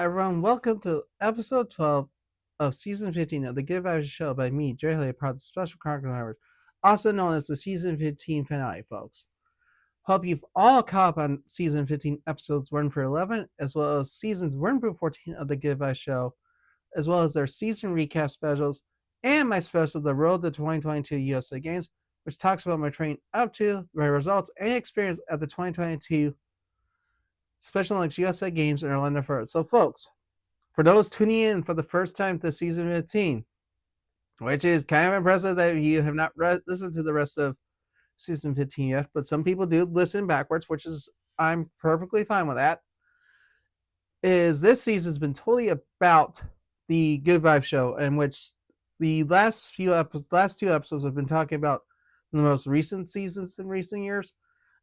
everyone. Welcome to episode 12 of season 15 of the Good Vibes Show by me, Jerry Haley, part of the Special Chronicles, also known as the season 15 finale, folks. Hope you've all caught up on season 15 episodes 1 through 11, as well as seasons 1 through 14 of the Good Vibes Show, as well as their season recap specials, and my special, The Road to 2022 USA Games, which talks about my training up to, my results, and experience at the 2022 Special Olympics USA Games in Orlando, Florida. So, folks, for those tuning in for the first time to season 15, which is kind of impressive that you have not listened to the rest of season 15 yet, but some people do listen backwards, which is, I'm perfectly fine with that, is this season's been totally about the Good Vibe Show, in which the last two episodes have been talking about the most recent seasons in recent years,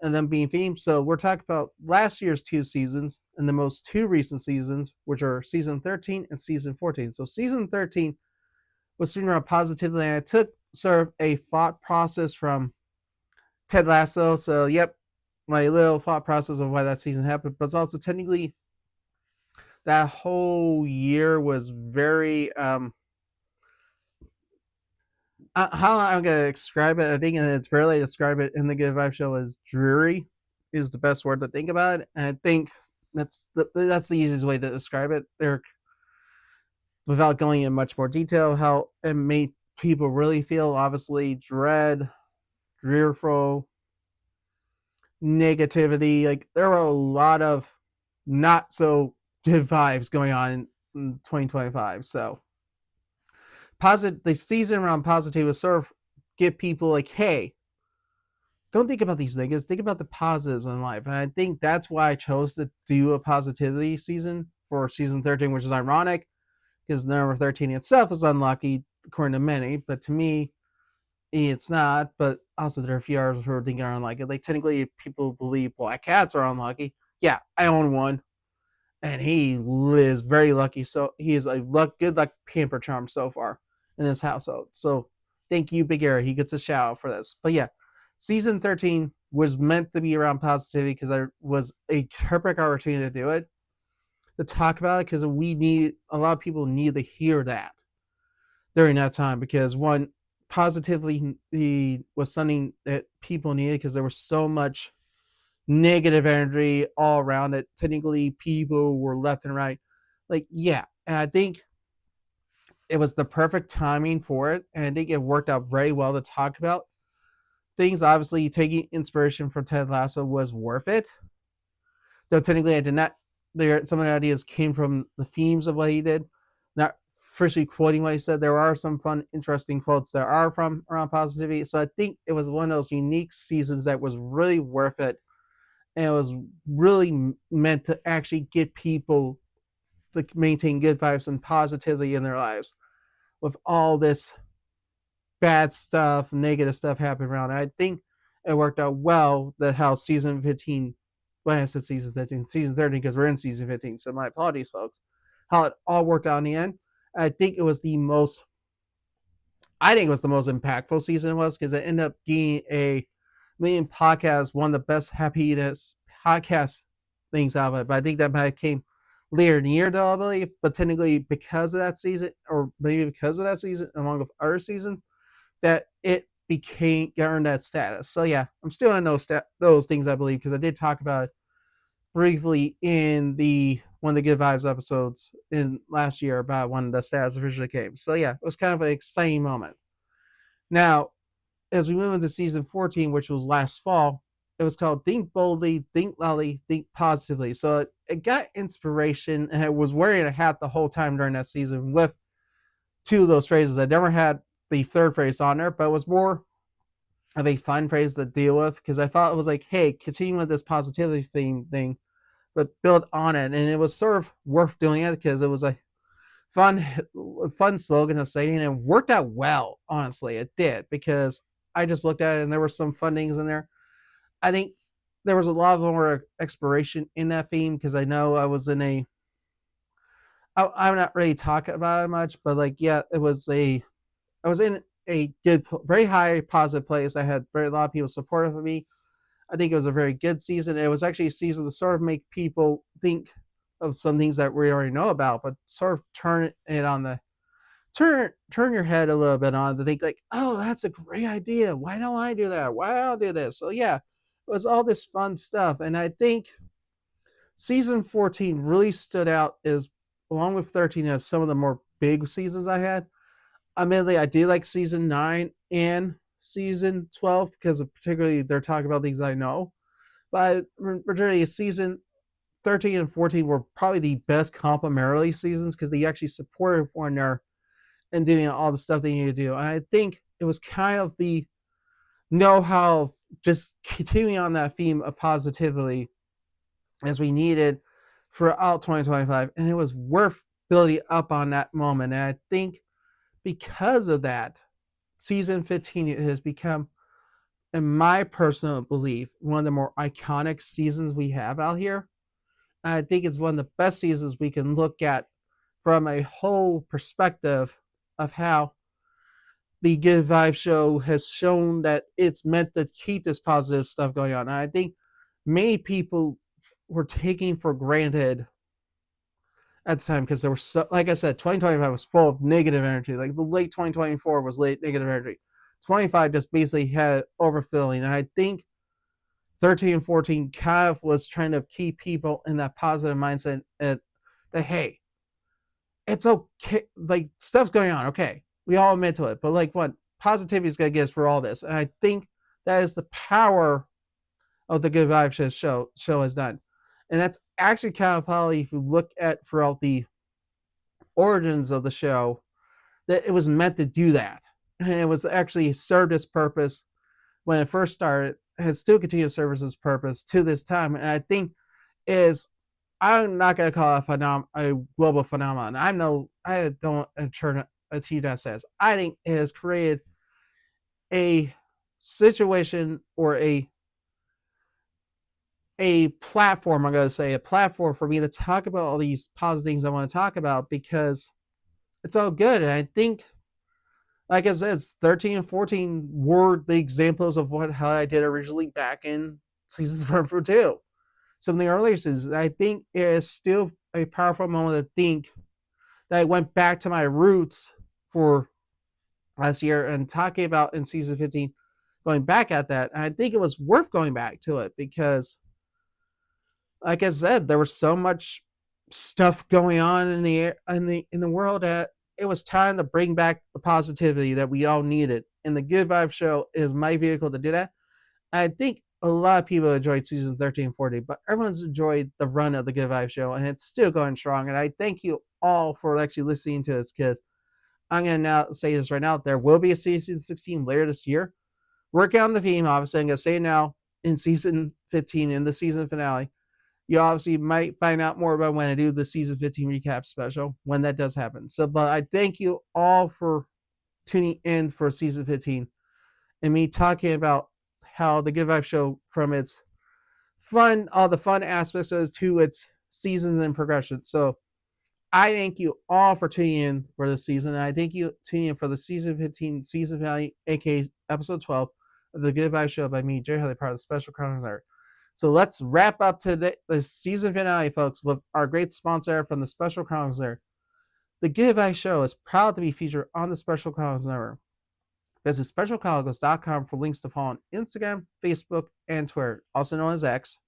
and them being themed. So we're talking about last year's two seasons and the most two recent seasons, which are season 13 and season 14. So season 13 was themed around positivity, and I took sort of a thought process from Ted Lasso. So, yep, my little thought process of why that season happened, but it's also technically that whole year was very how I'm gonna describe it. I think it's fairly describe it in the Good Vibe Show as dreary is the best word to think about it, and I think that's the easiest way to describe it. There, without going in much more detail, how it made people really feel obviously dread, drearful, negativity. Like there were a lot of not so good vibes going on in 2025. So the season around positivity was sort of get people like, hey, don't think about these negatives, think about the positives in life. And I think that's why I chose to do a positivity season for season 13, which is ironic because number 13 itself is unlucky according to many, but to me it's not. But also there are a few others who are thinking are unlucky. Like technically people believe black cats are unlucky. Yeah, I own one, and he is very lucky. So he is a good luck pamper charm so far in this household. So thank you, Big Air. He gets a shout out for this. But yeah, season 13 was meant to be around positivity because there was a perfect opportunity to do it, to talk about it, because a lot of people need to hear that during that time, because one, positively he was something that people needed because there was so much negative energy all around that technically people were left and right. Like, yeah, and I think it was the perfect timing for it, and I think it worked out very well to talk about things. Obviously, taking inspiration from Ted Lasso was worth it, though technically I did not. Some of the ideas came from the themes of what he did, not officially quoting what he said. There are some fun, interesting quotes that are from around positivity. So I think it was one of those unique seasons that was really worth it, and it was really meant to actually get people to maintain good vibes and positivity in their lives with all this bad stuff, negative stuff happening around. I think it worked out well that how season 15, when I said season 15, season 13, because we're in season 15. So my apologies, folks. How it all worked out in the end. I think it was the most impactful season it was, because it ended up being a million podcast, one of the best happiness podcast things out of it. But I think that might came later in the year, though, I believe. But technically, because of that season, or maybe because of that season, along with other seasons, that it became earned that status. So yeah, I'm still in those things, I believe, because I did talk about it briefly in the one of the Good Vibes episodes in last year about when the status officially came. So yeah, it was kind of an exciting moment. Now, as we move into season 14, which was last fall, it was called Think Boldly, Think Loudly, Think Positively. So it got inspiration, and I was wearing a hat the whole time during that season with two of those phrases. I never had the third phrase on there, but it was more of a fun phrase to deal with, because I thought it was like, hey, continue with this positivity thing, but build on it. And it was sort of worth doing it because it was a fun slogan to say, and it worked out well. Honestly, it did, because I just looked at it and there were some fun things in there. I think there was a lot of more exploration in that theme, because I know I was in a I'm not really talking about it much, but like, yeah, I was in a good, very high positive place. I had a lot of people supportive of me. I think it was a very good season. It was actually a season to sort of make people think of some things that we already know about, but sort of turn your head a little bit on to think like, oh, that's a great idea. Why don't I do that? Why don't I do this? So yeah, it was all this fun stuff. And I think season 14 really stood out as along with 13 as some of the more big seasons I had. Admittedly, I do like season 9 and season 12 because of particularly they're talking about things I know. But particularly season 13 and 14 were probably the best complementary seasons because they actually supported one another and doing all the stuff they need to do. And I think it was kind of the know-how of just continuing on that theme of positivity as we needed throughout 2025. And it was worth building up on that moment. And I think because of that, season 15 has become, in my personal belief, one of the more iconic seasons we have out here. And I think it's one of the best seasons we can look at from a whole perspective of how the Good Vibe show has shown that it's meant to keep this positive stuff going on. And I think many people were taking for granted at the time because there was so, like I said, 2025 was full of negative energy. Like the late 2024 was late negative energy. 25 just basically had overfilling. And I think 13 and 14 kind of was trying to keep people in that positive mindset that hey, it's okay. Like stuff's going on. Okay. We all admit to it. But like what positivity is going to get us for all this. And I think that is the power of the Good Vibes show has done. And that's actually kind of how, if you look at throughout the origins of the show, that it was meant to do that. And it was actually served its purpose when it first started, and still continues to serve its purpose to this time. And I think is, I'm not going to call it a global phenomenon. I don't turn a team that says, I think it has created a situation or a platform, I'm going to say a platform for me to talk about all these positive things I want to talk about because it's all good. And I think, like I said, 13 and 14 were the examples of how I did originally back in seasons 1 through 2. Some of the earlier seasons, I think it is still a powerful moment to think that I went back to my roots for last year and talking about in season 15, going back at that. And I think it was worth going back to it because, like I said, there was so much stuff going on in the world that it was time to bring back the positivity that we all needed. And the Good Vibe show is my vehicle to do that. I think a lot of people enjoyed season 13 and 14, but everyone's enjoyed the run of the Good Vibe show, and it's still going strong. And I thank you all for actually listening to this, because I'm going to now say this right now. There will be a season 16 later this year. Working on the theme, obviously. I'm going to say it now in season 15, in the season finale. You obviously might find out more about when I do the season 15 recap special, when that does happen. So, but I thank you all for tuning in for season 15 and me talking about how the Good Vibe show, from its fun, all the fun aspects of it, to its seasons and progression. So I thank you all for tuning in for this season. And I thank you tuning in for the season 15 season finale, aka episode 12 of the Good Vibe show by me, Jerry Haley, part of the Special Chronicles Network. So let's wrap up to the season finale, folks, with our great sponsor from the Special Chronicles Network. The Good Vibe show is proud to be featured on the Special Chronicles Network. Visit specialchronicles.com for links to follow on Instagram, Facebook, and Twitter, also known as X.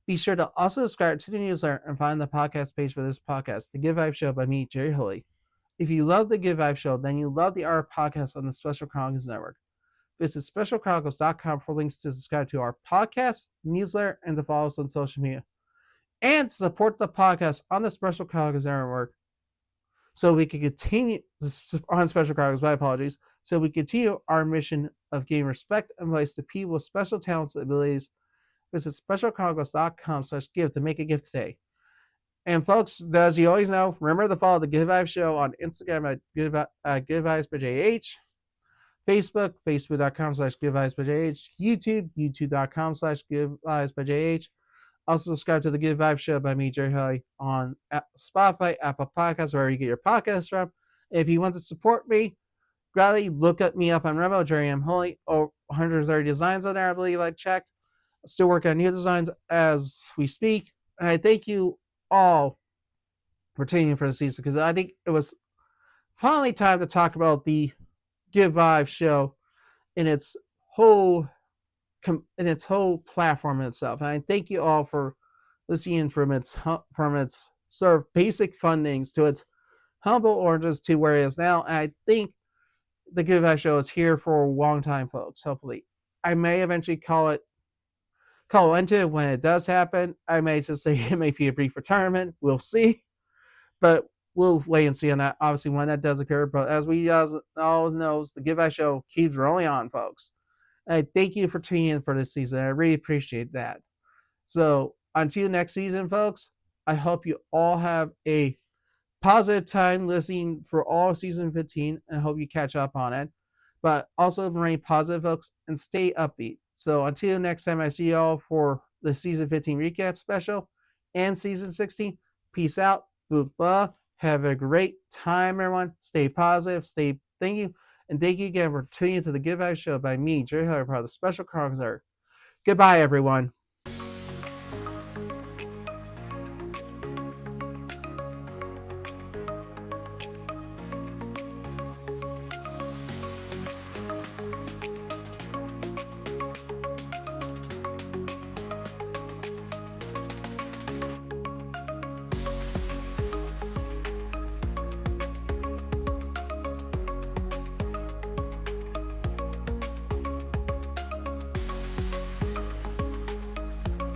Be sure to also subscribe to the newsletter and find the podcast page for this podcast, The Good Vibe Show by me, Jerry Hooley. If you love The Good Vibe Show, then you love the Art Podcast on the Special Chronicles Network. Visit specialchronicles.com for links to subscribe to our podcast, newsletter, and to follow us on social media. And support the podcast on the Special Chronicles Network so we can continue on Special Chronicles, my apologies, so we continue our mission of giving respect and voice to people with special talents and abilities. Visit specialchronicles.com/give to make a gift today. And folks, as you always know, remember to follow the Good Vibes Show on Instagram at Good Vibes by JH, Facebook, facebook.com/Good Vibes by JH, YouTube, youtube.com/Good Vibes by JH. Also subscribe to the Good Vibes Show by me, Jerry Hooley, on Spotify, Apple Podcasts, wherever you get your podcasts from. If you want to support me, gladly look me up on Remo, Jerry M. Hooley, over 130 designs on there, I believe I checked. I'm still working on new designs as we speak. And I thank you all for tuning in for the season, because I think it was finally time to talk about the Give Vibes show in its whole platform itself. And I thank you all for listening from its sort of basic fundings to its humble origins to where it is now. And I think the Give Vibes show is here for a long time, folks. Hopefully, I may eventually call into it when it does happen. I may just say it may be a brief retirement. We'll see, but we'll wait and see on that. Obviously, when that does occur. But as we always knows, the Give Back Show keeps rolling on, folks. And I thank you for tuning in for this season. I really appreciate that. So until next season, folks, I hope you all have a positive time listening for all season 15, and I hope you catch up on it. But also remain positive, folks, and stay upbeat. So until next time, I see y'all for the season 15 recap special and season 16. Peace out. Blah. Have a great time, everyone. Stay positive. Thank you. And thank you again for tuning into the Give Out Show by me, Jerry Hiller, part of the Special Chronicles. Goodbye, everyone.